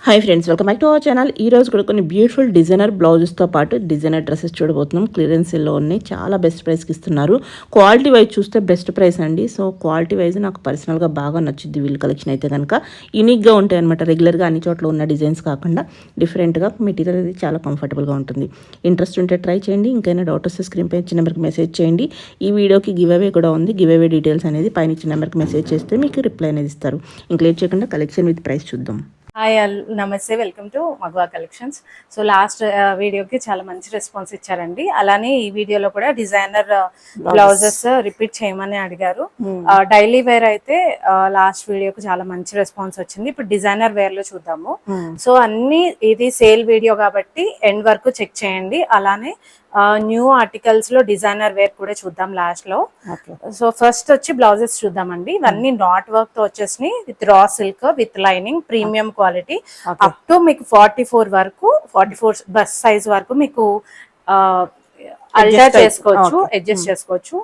Hi friends, welcome back to our channel. ఈ రోజు కూడా కొన్ని బ్యూటిఫుల్ డిజైనర్ బ్లౌజెస్తో పాటు డిజైనర్ డ్రెస్సెస్ చూడబోతున్నాం. క్లియరెన్స్ సేల్లో ఉన్నాయి, చాలా బెస్ట్ ప్రైస్కి ఇస్తున్నారు. క్వాలిటీ వైజ్ చూస్తే బెస్ట్ ప్రైస్ అండి. సో క్వాలిటీ వైజ్ నాకు పర్సనల్గా బాగా నచ్చుద్ది వీళ్ళ కలెక్షన్ అయితే కనుక. యూనిక్గా ఉంటాయి అనమాట, రెగ్యులర్గా అన్ని చోట్ల ఉన్న డిజైన్స్ కాకుండా డిఫరెంట్గా. మెటీరియల్ అనేది చాలా కంఫర్టబుల్గా ఉంటుంది. ఇంట్రెస్ట్ ఉంటే ట్రై చేయండి. ఇంకైనా డౌట్ వస్తే స్క్రీన్ పై ఇచ్చిన నెంబర్కి మెసేజ్ చేయండి. ఈ వీడియోకి గివ్ అవే కూడా ఉంది. గివ్ అవే డీటెయిల్స్ అనేది పైన ఇచ్చిన నెంబర్కి మెసేజ్ చేస్తే మీకు రిప్లై అనేది ఇస్తారు. ఇంకా లేట్ చేయకుండా కలెక్షన్ విత్ ప్రైస్ చూద్దాం. హాయ్ నమస్తే, welcome to Magava collections. So last వీడియోకి చాలా మంచి రెస్పాన్స్ ఇచ్చారండి. అలానే ఈ వీడియోలో కూడా డిజైనర్ బ్లౌజెస్ రిపీట్ చేయమని అడిగారు. డైలీ వేర్ అయితే లాస్ట్ వీడియోకి చాలా మంచి రెస్పాన్స్ వచ్చింది. ఇప్పుడు డిజైనర్ వేర్ లో చూద్దాము. సో అన్ని ఇది సేల్ వీడియో కాబట్టి ఎండ్ వరకు చెక్ చేయండి. అలానే న్యూ ఆర్టికల్స్ లో డిజైనర్ వేర్ కూడా చూద్దాం లాస్ట్ లో. సో ఫస్ట్ వచ్చి బ్లౌజెస్ చూద్దామండి. ఇవన్నీ నాట్ వర్క్ తో వచ్చేసి with raw silk with lining, premium quality. Up to మీకు 44 వరకు, 44 బస్ సైజ్ వరకు మీకు అల్టర్ చేసుకోవచ్చు, అడ్జస్ట్ చేసుకోవచ్చు.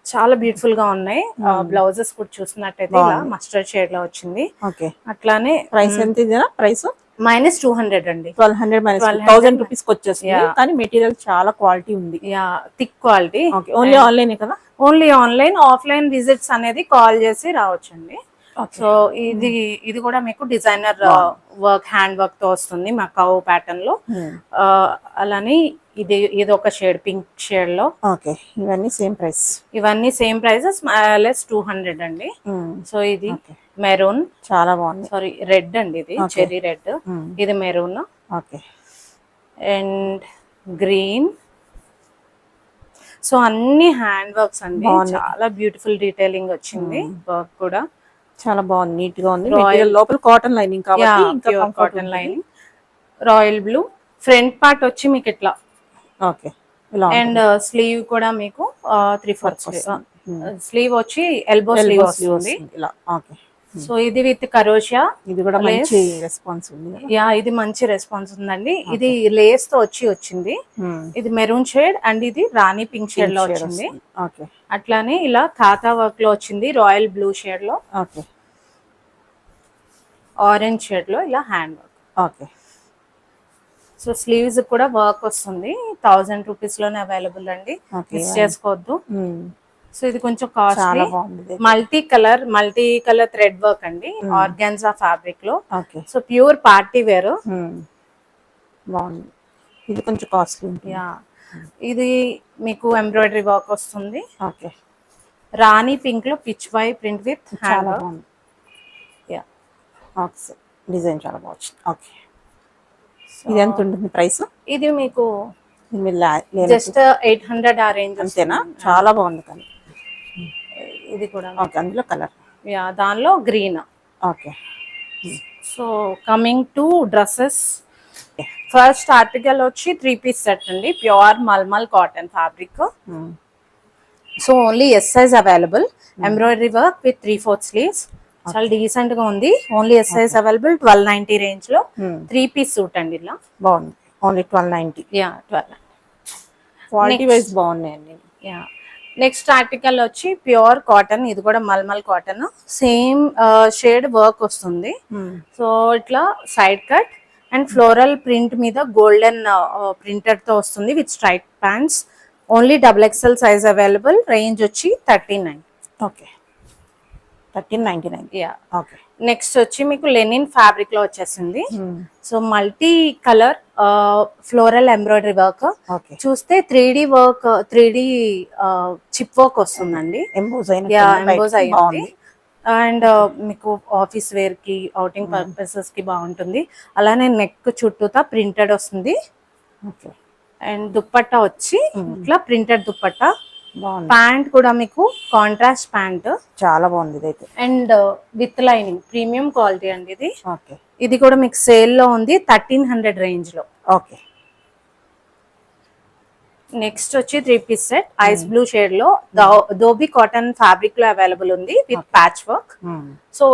చాలా బ్యూటిఫుల్ గా ఉన్నాయి. బ్లౌజెస్ కూడా చూసినట్టయితే ఇలా మస్టర్డ్ షేడ్ లో వచ్చింది. అట్లానే ప్రైస్ ఎంత? ప్రైస్ -200 అండి. 1200 1000 రూపీస్ వచ్చేస్తుంది. కానీ మెటీరియల్ చాలా క్వాలిటీ ఉంది. Thick quality. ఓన్లీ ఆన్లైన్ కదా? Only online. ఆఫ్లైన్ విజిట్స్ అనేది కాల్ చేసి రావచ్చండి. సో ఇది కూడా మీకు డిజైనర్ వర్క్, హ్యాండ్ వర్క్ తో వస్తుంది మకావ్ ప్యాటర్న్ లో. అలానే ఇది ఒక షేడ్, పింక్ షేడ్ లో. ఇవన్నీ సేమ్ ప్రైస్. ఇవన్నీ సేమ్ ప్రైసెస్, -200 అండి. సో ఇది మెరూన్, చాలా బాగుంది. సారీ రెడ్ అండి, ఇది చెర్రీ రెడ్. ఇది మెరూన్. And green. సో అన్ని హ్యాండ్ వర్క్స్ అండి, చాలా బ్యూటిఫుల్ డీటెయిలింగ్ వచ్చింది. వర్క్ కూడా చాలా బాగుంది, నీట్ గా ఉంది. లోపల కాటన్ లైనింగ్ కాబట్టి ఇంకా cotton lining. Royal blue. Front part వచ్చి మీకు ఇట్లా. అండ్ స్లీవ్ కూడా మీకు 3/4 స్లీవ్ వచ్చి ఎల్బో స్లీవ్ వస్తుంది. సో ఇది విత్ కరోషియా. ఇది కూడా మంచి రెస్పాన్స్ ఉంది. ఇది మంచి రెస్పాన్స్ ఉందండి. ఇది లేస్ తో వచ్చింది. ఇది మెరూన్ షేడ్ అండ్ ఇది రాణి పింక్ షేడ్ లో వచ్చింది. అట్లానే ఇలా ఖాతా వర్క్ లో వచ్చింది, రాయల్ బ్లూ షేడ్ లో, ఆరెంజ్ షేడ్ లో ఇలా హ్యాండ్ వర్క్. సో స్లీవ్స్ కూడా వర్క్ వస్తుంది. 1000 రూపీస్ లోనే అవైలబుల్ అండి, మిస్ చేసుకోవద్దు. సో ఇది కొంచెం costly. Multi colour thread work అండి, ఆర్గాన్జా ఫ్యాబ్రిక్ లో. So pure party wear. బాగుంది. ఇది కొంచెం కాస్ట్లీ. ఇది మీకు ఎంబ్రాయిడరీ వర్క్ వస్తుంది. రాణి పింక్ లో పిచ్ వై print with hand work. Design చాలా బాగుంది. ఇది ఎంత ఉంటుంది ప్రైస్? ఇది మీకు జస్ట్ 800 ఆ రేంజ్. అంతేనా? చాలా బాగుంది. కానీ ఇది కూడా అందులో కలర్, దానిలో green. So coming to dresses, first article వచ్చి 3 పీస్ సెట్ అండి, pure mulmul cotton fabric. So only S size available. Embroidery work with 3/4 sleeves. చాలా డీసెంట్ గా ఉంది. Only S size available. 1290 range లో 3 పీస్ సూట్ అండి. ఇలా బాగుంది. ఓన్లీ 1290. 1290. క్వాలిటీ వైజ్ బాగున్నాయండి. నెక్స్ట్ ఆర్టికల్ వచ్చి ప్యూర్ కాటన్. ఇది కూడా mulmul cotton, same shade work వస్తుంది. సో ఇట్లా side cut and floral print మీద గోల్డెన్ ప్రింటెడ్ తో వస్తుంది with straight pants. Only XXL size available. Range వచ్చి 39. 1399. నెక్స్ట్ వచ్చి మీకు లెనిన్ ఫ్యాబ్రిక్ లో వచ్చేసింది. So multi colour floral embroidery work. చూస్తే 3D work, 3D chip work వస్తుందండి. ఎంబోజ్ అయ్యింది. అండ్ మీకు ఆఫీస్ వేర్ కి, అవుటింగ్ పర్పసెస్ కి బాగుంటుంది. అలానే నెక్ చుట్టూతా ప్రింటెడ్ వస్తుంది. అండ్ దుప్పట్టా వచ్చి ఇట్లా ప్రింటెడ్ దుప్పట్టా. ప్యాంట్ కూడా మీకు కాంట్రాస్ట్ ప్యాంట్, చాలా బాగుంది ఇదైతే. And with lining, premium quality అండి ఇది. ఇది కూడా మీకు సేల్ లో ఉంది 1300 రేంజ్ లో. నెక్స్ట్ వచ్చి 3 piece set, ice blue shade లో, దోబీ కాటన్ ఫ్యాబ్రిక్ లో అవైలబుల్ ఉంది with patch work. So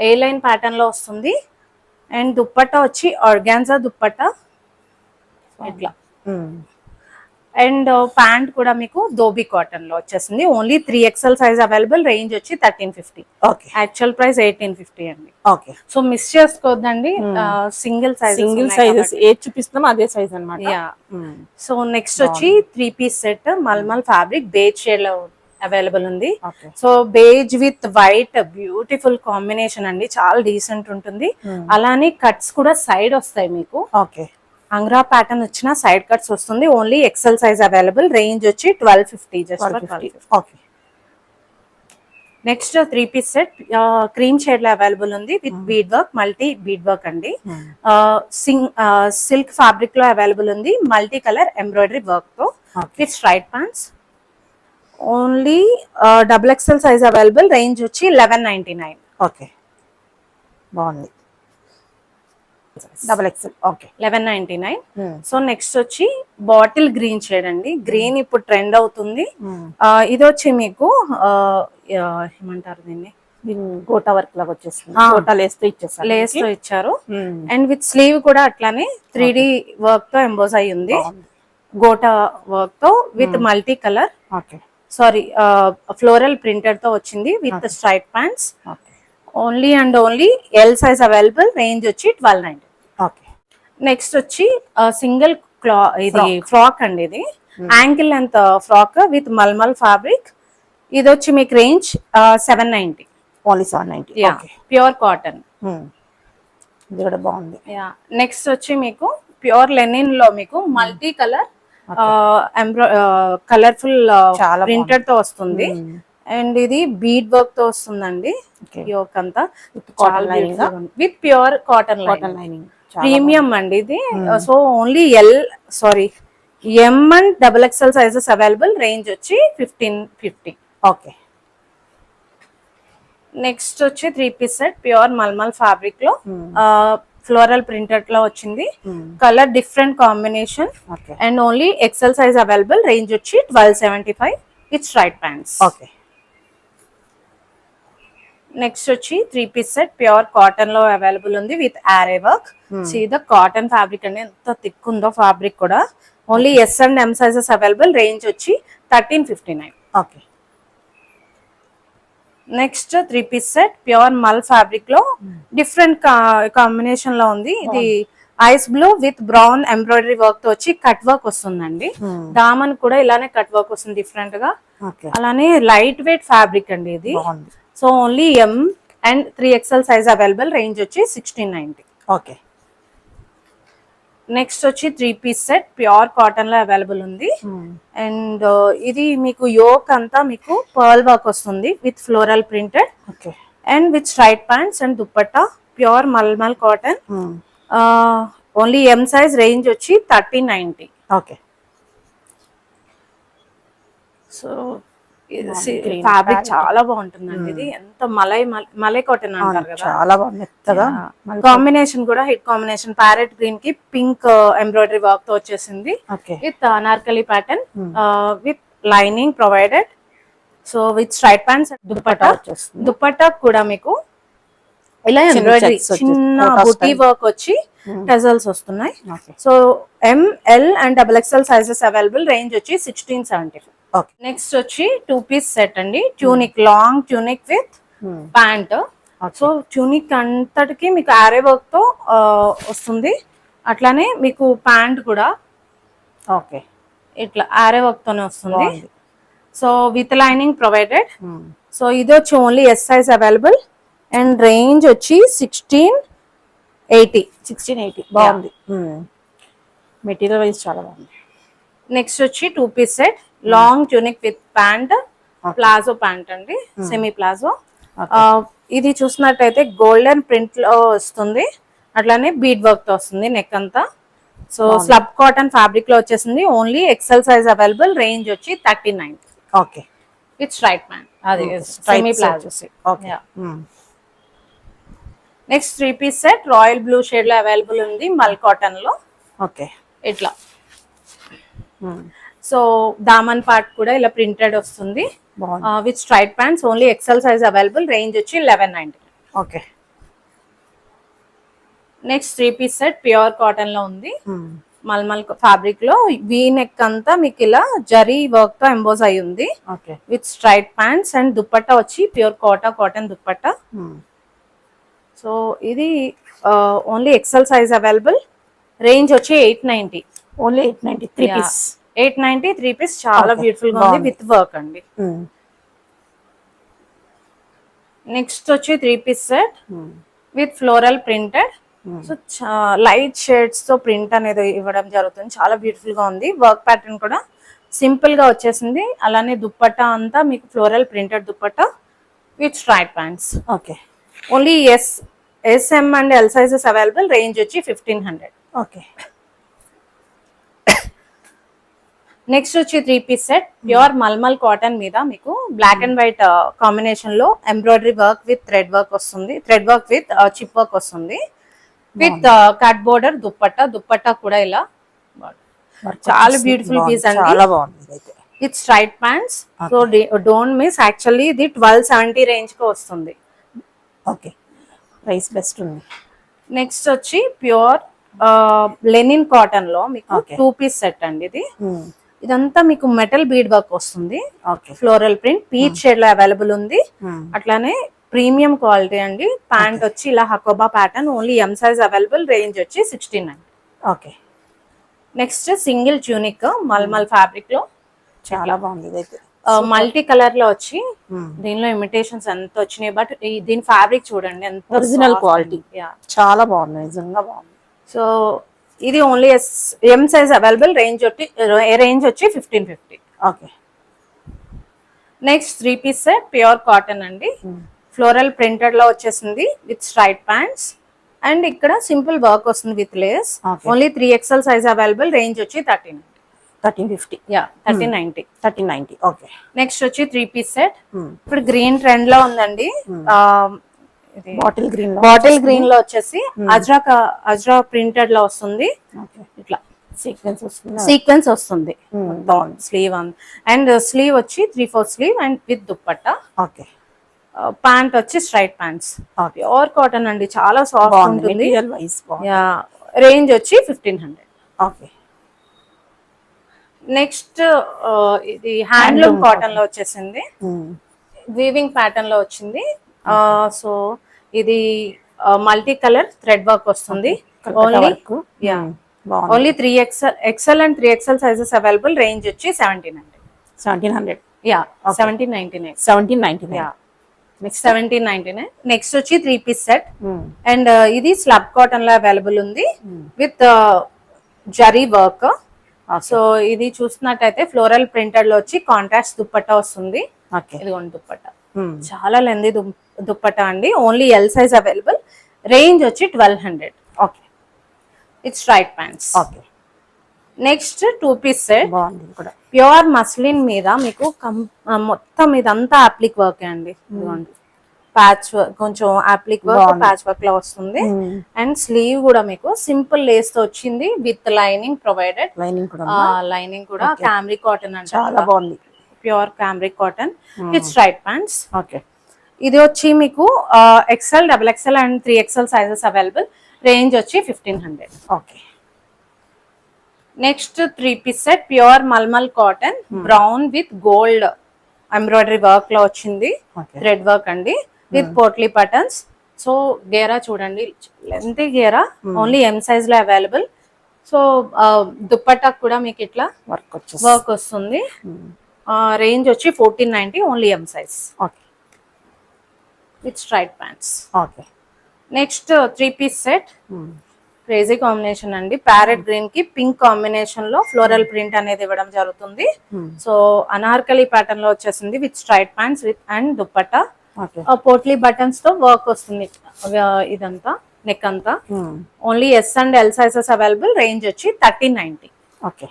A line pattern లో వస్తుంది. అండ్ దుప్పట్టా వచ్చి ఆర్గాన్జా దుప్పట్టా ఇట్లా. అండ్ ప్యాంట్ కూడా మీకు ధోబీ కాటన్ లో వచ్చేసింది. Only 3XL size available, range వచ్చి 1350. ఓకే. యాక్చువల్ ప్రైస్ 1850 అండి. ఓకే. సో మిస్ చేసుకోవద్దండి, సింగిల్ సైజెస్ ఏది చూపిస్తున్నాం అదే సైజ్ అన్నమాట. యా. సో నెక్స్ట్ వచ్చి 3 piece set mulmul fabric beige shade లో అవైలబుల్ ఉంది. So beige with white beautiful combination అండి, చాలా డీసెంట్ ఉంటుంది. అలానే కట్స్ కూడా సైడ్ వస్తాయి మీకు. ఓకే. అంగ్రా ప్యాటర్న్ వచ్చిన సైడ్ కట్స్ వస్తుంది. Only XL size available, range వచ్చి 1250. Just 1250. Okay. Next 3 piece set cream shade లో అవైలబుల్ ఉంది with bead work, multi bead work అండి. సిల్క్ ఫ్యాబ్రిక్ లో అవైలబుల్ ఉంది, మల్టీ కలర్ ఎంబ్రాయిడరీ వర్క్ తో with straight pants. Only XXL size available, range వచ్చి 1199. Okay. బాగుంది. XXL. Okay. 1199. So next వచ్చి bottle green shade అండి. గ్రీన్ ఇప్పుడు ట్రెండ్ అవుతుంది. ఇది వచ్చి మీకు ఏమంటారు దీన్ని, గోటా వర్క్ లాగా వచ్చేస్తుంది. గోటా లేస్ తో ఇచ్చేసారు, లేస్ తో ఇచ్చారు. అండ్ విత్ స్లీవ్ కూడా అట్లానే 3D వర్క్ తో ఎంబోజ్ అయి ఉంది. గోటా వర్క్ తో with multi colour, sorry floral printed తో వచ్చింది with straight pants. Only and only L size available, range వచ్చి 1290. ఓకే. నెక్స్ట్ వచ్చి సింగిల్ ఇది ఫ్రాక్ అండి. ఇది ankle length frock with mulmul fabric. ఇది వచ్చి మీకు రేంజ్ 790. ఓన్లీ 790. Pure cotton. ఇది కూడా బాగుంది. నెక్స్ట్ వచ్చి మీకు ప్యూర్ లెనిన్ లో మీకు మల్టీ కలర్ కలర్ఫుల్ ప్రింటెడ్ తో వస్తుంది. అండ్ ఇది బీడ్ వర్క్ తో వస్తుందండి. యోక్ అంతా with pure cotton lining, premium అండి ఇది. So only M and XXL sizes available, range వచ్చి 1550. ఓకే. నెక్స్ట్ వచ్చి 3 piece set pure mulmul fabric లో ఫ్లోరల్ ప్రింటెడ్ లో వచ్చింది. Colour different combination and only XL size available, range వచ్చి 1275 with straight pants. Okay. Next వచ్చి 3 piece set pure cotton లో available ఉంది with aari work. సీదా కాటన్ ఫ్యాబ్రిక్ అండి, ఎంత థిక్ ఉందో ఫ్యాబ్రిక్ కూడా. Only S and M sizes available, range వచ్చి 1359. Okay. Next 3 piece set pure మల్ ఫ్యాబ్రిక్ లో డిఫరెంట్ కాంబినేషన్ లో ఉంది. ఇది ice blue with brown embroidery work తో వచ్చి కట్ వర్క్ వస్తుందండి. దామన్ కూడా ఇలానే కట్ వర్క్ వస్తుంది డిఫరెంట్ గా. అలానే లైట్ వెయిట్ ఫ్యాబ్రిక్ అండి ఇది. So only M and 3XL size available, range వచ్చి 1690. ఓకే. నెక్స్ట్ వచ్చి 3 పీస్ సెట్ ప్యూర్ కాటన్ లో అవైలబుల్ ఉంది. అండ్ ఇది మీకు యోక్ అంతా మీకు పర్ల్ వర్క్ వస్తుంది with floral printed and with straight pants and dupatta, pure mulmul cotton. Only M size, range వచ్చి 1390. ఓకే. సో ఫ్యాబ్రిక్ చాలా బాగుంటుందండి. ఇది ఎంత మలై కాటన్ అంటారు కదా, చాలా బాగుంది. కాంబినేషన్ కూడా హిట్ కాంబినేషన్. ప్యారెట్ గ్రీన్ కి పింక్ ఎంబ్రాయిడరీ వర్క్ తో వచ్చేసింది with Anarkali pattern with lining provided. So with straight pants, dupatta కూడా మీకు ఇలా ఎంబ్రాయిడరీ చిన్న బుటీ వర్క్ వచ్చి టజల్స్ వస్తున్నాయి. So M, L and XXL sizes available, range వచ్చి 1675. నెక్స్ట్ వచ్చి 2 పీస్ సెట్ అండి. Tunic, long tunic with pant. So tunic అంతటికి మీకు ఆరే వర్క్ తో వస్తుంది. అట్లానే మీకు ప్యాంట్ కూడా ఓకే ఇట్లా ఆరే వర్క్ తోనే వస్తుంది. So with lining provided. So ఇది వచ్చి only S size available and range వచ్చి 1680. బాగుంది. మెటీరియల్ వైజ్ చాలా బాగుంది. నెక్స్ట్ వచ్చి 2 piece set long tunic with pant, palazzo pant అండి, సెమీ ప్లాజో. ఇది చూసినట్టయితే గోల్డెన్ ప్రింట్ లో వస్తుంది, అట్లానే బీడ్ వర్క్ తో వస్తుంది నెక్ అంతా. సో స్లబ్ కాటన్ ఫ్యాబ్రిక్ లో వచ్చేసింది. Only XL size available, range వచ్చి 1390. ఓకే. విత్ స్ట్రైట్ ప్యాంట్, అది semi palazzo. Next 3 piece set royal blue shade లో అవైలబుల్ ఉంది మల్ కాటన్ లో. ఓకే. ఇట్లా సో దామన్ పార్ట్ కూడా ఇలా ప్రింటెడ్ వస్తుంది with straight pants. Only XL size available, range వచ్చి 1190. Okay. Next 3 piece set pure cotton లో ఉంది. మల్మల్ ఫ్యాబ్రిక్ లో వీ నెక్ అంతా మీకు ఇలా జరీ వర్క్ తో ఎంబోజ్ అయి ఉంది okay. With straight pants and dupatta వచ్చి ప్యూర్ కాటన్ దుప్పట్టా. సో ఇది only XL size available. Range వచ్చి 890. Only 890 3 piece. 890 3 పీస్. చాలా Okay. బ్యూటిఫుల్ గా ఉంది విత్ వర్క్ అండి. నెక్స్ట్ వచ్చి 3 piece set with floral printed. So light shades తో ప్రింట్ అనేది ఇవ్వడం జరుగుతుంది. చాలా బ్యూటిఫుల్ గా ఉంది. వర్క్ ప్యాటర్న్ కూడా సింపుల్ గా వచ్చేసింది. అలానే దుప్పట్టా అంతా మీకు floral printed dupatta with straight pants. Okay. Only S M and L sizes available. Range వచ్చి 1500. ఓకే. నెక్స్ట్ వచ్చి 3 piece set pure mulmul cotton మీద మీకు బ్లాక్ అండ్ వైట్ కాంబినేషన్ లో embroidery work with thread work వస్తుంది. Thread work with chip work వస్తుంది with cut border dupatta కూడా ఇలా చాలా బ్యూటిఫుల్ పీస్ అండి. చాలా బాగుంది ఇదైతే. With straight pants. So don't miss. Actually ఇది 1270 రేంజ్ కి వస్తుంది. ఓకే. ప్రైస్ బెస్ట్ ఉంది. నెక్స్ట్ వచ్చి ప్యూర్ లెనిన్ కాటన్ లో మీకు Okay. 2 పీస్ సెట్ అండి ఇది. ఇదంతా మీకు మెటల్ బీడ్ వర్క్ వస్తుంది. Okay. Floral print peach shade లో అవైలబుల్ ఉంది. అట్లానే ప్రీమియం క్వాలిటీ అండి. ప్యాంట్ వచ్చి ఇలా hakoba pattern. Only M size available. Range వచ్చి 69. Okay. Next single tunic mulmul fabric లో చాలా బాగుంది ఇదైతే. మల్టీ కలర్ లో వచ్చి దీనిలో ఇమిటేషన్స్ ఎంత వచ్చినాయి. బట్ దీని ఫ్యాబ్రిక్ చూడండి ఎంత ఒరిజినల్ క్వాలిటీ. చాలా బాగుంది, నిజంగా బాగుంది. సో ఇది only M size available. Range వచ్చి 1550. Okay. Next 3 piece set pure cotton అండి. ఫ్లోరల్ ప్రింటెడ్ లో వచ్చేసింది విత్ స్ట్రైట్ ప్యాంట్స్ అండ్ ఇక్కడ సింపుల్ వర్క్ వస్తుంది with lace. Okay. Only 3XL size available. Range వచ్చి 1350. 1390. 1390. ఓకే. నెక్స్ట్ వచ్చి 3 పీస్ సెట్. ఇప్పుడు green trend లో ఉందండి. Bottle green. బాటిల్ గ్రీన్ లో వచ్చేసి అజ్రా ప్రింటెడ్ లో వస్తుంది. ఓకే. ఇట్లా సీక్వెన్స్ వస్తుంది. వస్తుంది. బాగుంది. స్లీవ్ అండ్ స్లీవ్ వచ్చి 3/4 sleeve and with dupatta. Okay. Pant వచ్చి straight pants. Okay. Pure cotton అండి. చాలా సాఫ్ట్ ఉంటుంది. మెటీరియల్ వైస్ బాగుంది. రేంజ్ వచ్చి 1500. ఓకే. నెక్స్ట్ ఇది హ్యాండ్లూమ్ కాటన్ లో వచ్చేసింది. వీవింగ్ ప్యాటర్న్ లో వచ్చింది. సో ఇది మల్టీ కలర్ థ్రెడ్ వర్క్ వస్తుంది. Only 3XL and 3XL sizes available. Range వచ్చి 1700. 1700. 1799. 1799. నెక్స్ట్ 1799. నెక్స్ట్ వచ్చి 3 పీస్ సెట్ అండ్ ఇది స్లబ్ కాటన్ లో అవైలబుల్ ఉంది విత్ జరీ వర్క్. సో ఇది చూస్తున్నట్టయితే ఫ్లోరల్ ప్రింటెడ్ లో వచ్చి కాంట్రాస్ట్ దుప్పట్టా వస్తుంది. ఇదిగోండి దుప్పట్టా. చాలా లెంది దుప్పట్టా అండి. Only L size available. Range వచ్చి 1200. Okay. It's straight pants. Okay. Next 2 piece set బాగుంది కూడా. ప్యూర్ మస్లిన్ మీద మీకు మొత్తం ఇదంతా అప్లిక్ వర్క్ అండి. ఇదిగోండి ప్యాచ్ వర్క్, కొంచెం అప్లిక్ వర్క్ ప్యాచ్ వర్క్ లో వస్తుంది. అండ్ స్లీవ్ కూడా మీకు సింపుల్ లేస్ తో వచ్చింది విత్ లైనింగ్ ప్రొవైడెడ్. లైనింగ్ కూడా క్యామ్రిక్ కాటన్ అంటే చాలా బాగుంది. Pure cambric cotton with straight pants. Okay. ఇది వచ్చి మీకు XL, XXL and 3XL sizes available. Range వచ్చి 1500. Okay. Next 3 piece set pure mulmul cotton brown with gold embroidery work లో వచ్చింది. థ్రెడ్ వర్క్ అండి విత్ పోట్లీ బటన్స్. సో గేరా చూడండి, లెంతీ గేరా. ఓన్లీ ఎం సైజ్ లో అవైలబుల్. సో దుప్పట్టా కూడా మీకు ఇట్లా వర్క్ వస్తుంది. రేంజ్ వచ్చి 1490. Only M size. Okay. With straight pants. Okay. Next 3 piece set crazy combination అండి. ప్యారెట్ గ్రీన్ కి పింక్ కాంబినేషన్ లో ఫ్లోరల్ ప్రింట్ అనేది ఇవ్వడం జరుగుతుంది. సో అనార్కలి ప్యాటర్న్ లో వచ్చేసింది with straight pants with and dupatta. Potli buttons తో వర్క్ వస్తుంది. ఇదంతా నెక్ అంతా. Only S and L sizes available. Range వచ్చి 1390. ఓకే.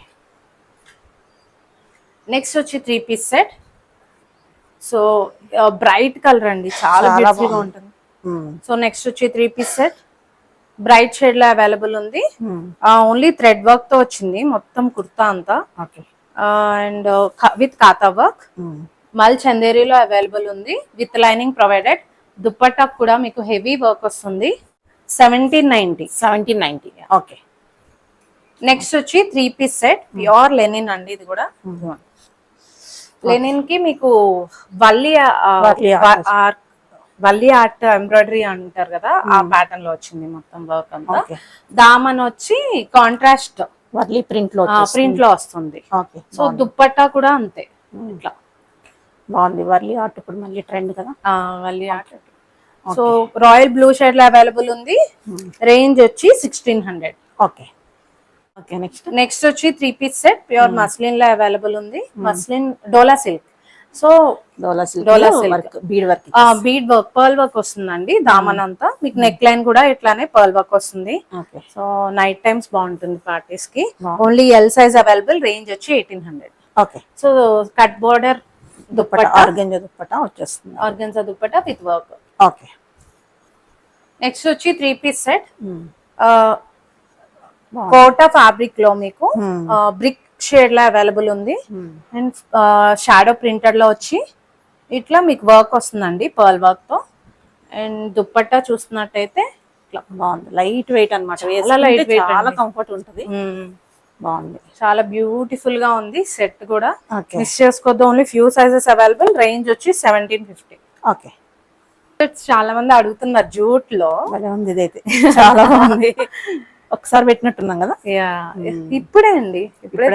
నెక్స్ట్ వచ్చి 3 piece set. So bright colour అండి, చాలా బ్యూటిఫుల్ గా ఉంటుంది. సో నెక్స్ట్ వచ్చి 3 పీస్ సెట్ బ్రైట్ షేడ్ లో అవైలబుల్ ఉంది. ఓన్లీ థ్రెడ్ వర్క్ తో వచ్చింది మొత్తం కుర్తా అంతా. అండ్ విత్ కాతా వర్క్. మల్ చందేరీలో అవైలబుల్ ఉంది విత్ లైనింగ్ ప్రొవైడెడ్. దుప్పట్టా కూడా మీకు హెవీ వర్క్ వస్తుంది. 1790. 1790. ఓకే. నెక్స్ట్ వచ్చి 3-piece సెట్ ప్యూర్ లెనిన్ అండి. ఇది కూడా లెనిన్ కి మీకు వల్లి వల్లి ఆర్ట్ ఎంబ్రాయిడరీ అంటారు కదా, ఆ ప్యాటర్న్ లో వచ్చింది మొత్తం వర్క్ అంతా. దామన్ వచ్చి కాంట్రాస్ట్ వర్లీ ప్రింట్ లో వస్తుంది. సో దుప్పట్టా కూడా అంతే ఇట్లా బాగుంది. వర్లీ ఆర్ట్ ఇప్పుడు మళ్ళీ ట్రెండ్ కదా. Valli art. So royal blue shade లో అవైలబుల్ ఉంది. రేంజ్ వచ్చి 1600. Okay okay. నెక్స్ట్ వచ్చి 3-piece సెట్ ప్యూర్ మస్లిన్ లో అవైలబుల్ ఉంది. Muslin dola silk. So dola silk bead work pearl work వస్తుందండి. దామన్ అంతా మీకు నెక్ లైన్ కూడా ఇట్లానే పర్ల్ వర్క్ వస్తుంది. సో నైట్ టైమ్స్ బాగుంటుంది పార్టీస్ కి. Only L size available. Range వచ్చి 1800. Okay. So cut border dupatta, organza dupatta వచ్చేస్తుంది. Organza dupatta with work. Okay. Next వచ్చి 3-piece సెట్ కోటా ఫ్యాబ్రిక్ లో మీకు బ్రిక్ షేడ్ లో అవైలబుల్ ఉంది. అండ్ షాడో ప్రింటెడ్ లో వచ్చి ఇట్లా మీకు వర్క్ వస్తుందండి పర్ల్ వర్క్ తో. అండ్ దుప్పట్టా చూస్తున్నట్టయితే ఇట్లా బాగుంది. లైట్ వెయిట్ అనమాట. చాలా కంఫర్ట్ ఉంటుంది. బాగుంది. చాలా బ్యూటిఫుల్ గా ఉంది. సెట్ కూడా మిస్ చేసుకోవద్దు. Only few sizes available. Range వచ్చి 1750. ఓకే. చాలా మంది అడుగుతున్నారు జూట్ లో. ఉంది ఇదైతే చాలా బాగుంది. ఒకసారి పెట్టినట్టున్నాం కదా. ఇప్పుడే అండి, ఇప్పుడే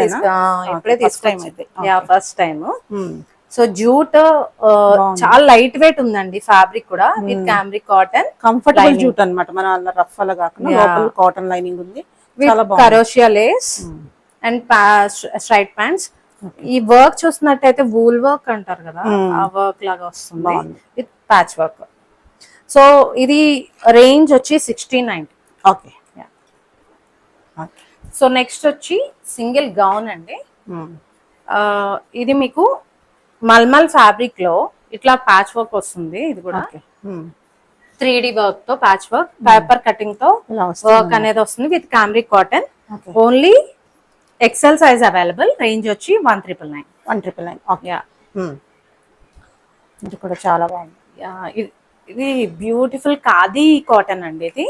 తీసుకొచ్చి ఫస్ట్ టైం. సో జూట్ చాలా లైట్ వెయిట్ ఉందండి. ఫ్యాబ్రిక్ కూడా with cambric cotton, comfortable jute అన్నమాట. మన రఫ్ అలా కాకుండా లోపల కాటన్ లైనింగ్ ఉంది. కరోషియా లేస్ అండ్ స్ట్రైట్ ప్యాంట్స్. ఈ వర్క్ చూసినట్టయితే వూల్ వర్క్ అంటారు కదా, ఆ వర్క్ లాగా వస్తుంది విత్ ప్యాచ్ వర్క్. సో ఇది రేంజ్ వచ్చి 1690. ఓకే. సో నెక్స్ట్ వచ్చి సింగిల్ గౌన్ అండి. ఇది మీకు మల్మల్ ఫ్యాబ్రిక్ లో ఇట్లా ప్యాచ్ వర్క్ వస్తుంది. ఇది కూడా 3D వర్క్ తో ప్యాచ్ వర్క్, పేపర్ కటింగ్ తో వర్క్ అనేది వస్తుంది with cambric cotton. Only XL size available. Range వచ్చి 1999. ఓకే. ఇది కూడా చాలా బాగుంది. ఇది బ్యూటిఫుల్ ఖాదీ కాటన్ అండి. ఇది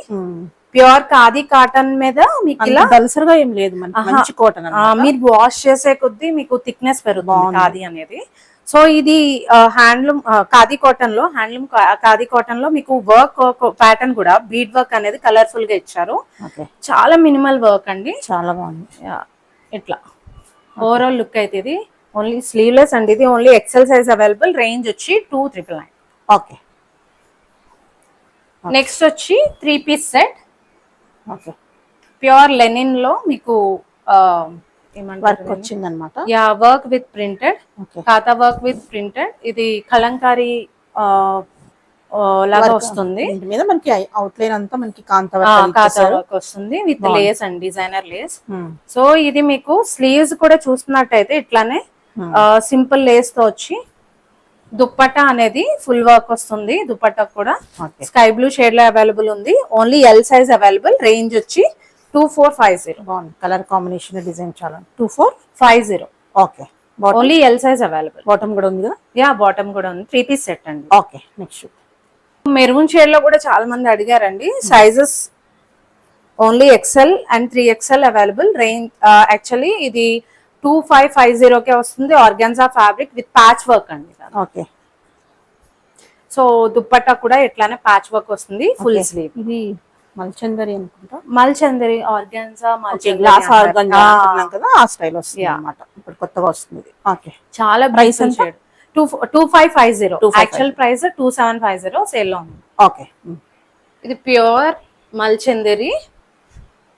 ప్యూర్ ఖాదీ కాటన్ మీద మీకు ఇలా దలసరిగా ఏం లేదు, మంచి కాటన్. మీరు వాష్ చేసే కొద్దీ మీకు థిక్నెస్ పెరుగుతుంది ఖాదీ అనేది. సో ఇది హ్యాండ్లూమ్ ఖాదీ కాటన్ లో, ఖాదీ కాటన్ లో మీకు వర్క్ ప్యాటర్న్ కూడా బీడ్ వర్క్ అనేది కలర్ఫుల్ గా ఇచ్చారు. చాలా మినిమల్ వర్క్ అండి. చాలా బాగుంది. ఇట్లా ఓవరాల్ లుక్ అయితే ఇది ఓన్లీ స్లీవ్లెస్ అండి. ఇది only XL size available. Range వచ్చి 2999. ఓకే. నెక్స్ట్ వచ్చి 3-piece set okay. Pure linen లో మీకు వర్క్ వచ్చింది అనమాట. వర్క్ విత్ ప్రింటెడ్, ఖాతా వర్క్ విత్ ప్రింటెడ్. ఇది కలంకారీ లాగా వస్తుంది. మీద మనకి అవుట్లైన్ అంతా మనకి కాంతా వర్క్ వస్తుంది with lace and designer lace. So ఇది మీకు స్లీవ్స్ కూడా చూస్తున్నట్టయితే ఇట్లానే సింపుల్ లేస్ తో వచ్చి దుప్పట్టా అనేది ఫుల్ వర్క్ వస్తుంది. దుప్పట్టా కూడా స్కై బ్లూ షేడ్ లో అవైలబుల్ ఉంది. Only L size available. Range వచ్చి 2450. బాగుంది. కలర్ కాంబినేషన్ డిజైన్ చాలా 2450. Okay. Only L size available. Bottom కూడా ఉంది కదా. బాటమ్ కూడా ఉంది. 3-piece సెట్ అండి. ఓకే. నెక్స్ట్ మెరూన్ షేడ్ లో కూడా చాలా మంది అడిగారండి. Sizes only XL and 3XL available. Range actually ఇది 2550 కే వస్తుంది. Organza fabric with patch work అండి. ఓకే. సో దుప్పట్టా కూడా ఇట్లానే ప్యాచ్ వర్క్ వస్తుంది. Full sleeve. ఇది మల్చందరి అనుకుంటా. మల్చందరి ఆర్గాన్జా గ్లాస్ ఆర్గాన్జా కదా, ఆ స్టైల్ వస్తుంది అన్నమాట. ఇప్పుడు కొత్తగా వస్తుంది. ఓకే. చాలా price shade 2550. Actual price 2750. Sale లో ఉంది. ఓకే. ఇది ప్యూర్ మల్చందరి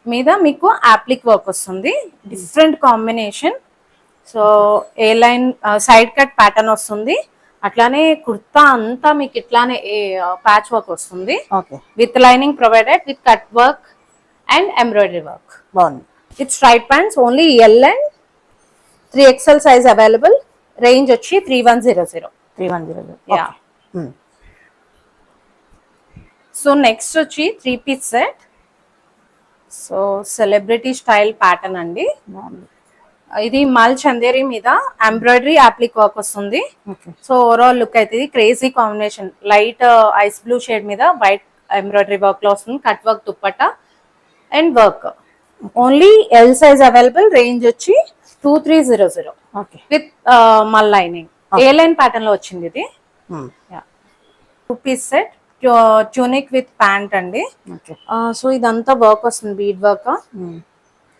మీద మీకు యాప్లిక్ వర్క్ వస్తుంది. Different combination. So A line side cut pattern వస్తుంది. అట్లానే కుర్తా అంతా మీకు ఇట్లానే ప్యాచ్ వర్క్ వస్తుంది with lining provided with cut work and embroidery work. బాగుంది. With straight pants only L and 3XL size available. Range వచ్చి 3100. So next వచ్చి 3-piece set. So celebrity style pattern అండి. ఇది మల్ చందేరి మీద ఎంబ్రాయిడరీ యాప్లిక్ వర్క్ వస్తుంది. So overall look అయితే ఇది crazy combination. Light ice blue shade మీద వైట్ ఎంబ్రాయిడరీ వర్క్ లో వస్తుంది. Cut work dupatta and work. Only L size available, range వచ్చి 2300 ఓకే. విత్ మల్ లైనింగ్. ఏ లైన్ ప్యాటర్న్ లో వచ్చింది ఇది. 2-piece set, tunic with pant అండి. ఓకే. సో ఇదంతా వర్క్ వస్తుంది, బీడ్ వర్క్.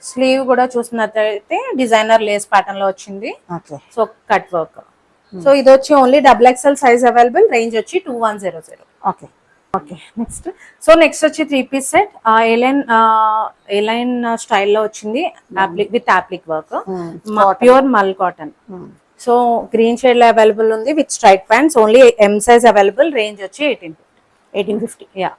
స్లీవ్ కూడా చూసినట్లయితే డిజైనర్ లేస్ ప్యాటర్న్ లో వచ్చింది. Okay. So cut work. So ఇది వచ్చి only XXL size available, range వచ్చి 2100. Okay. Okay. Next so next వచ్చి 3-piece సెట్, ఏలైన్ స్టైల్లో వచ్చింది విత్ అప్లిక్ వర్క్, ప్యూర్ మల్ కాటన్. సో గ్రీన్ షేడ్ లో అవైలబుల్ ఉంది with straight pants, only M size available, range వచ్చి 1850. $1850. యా.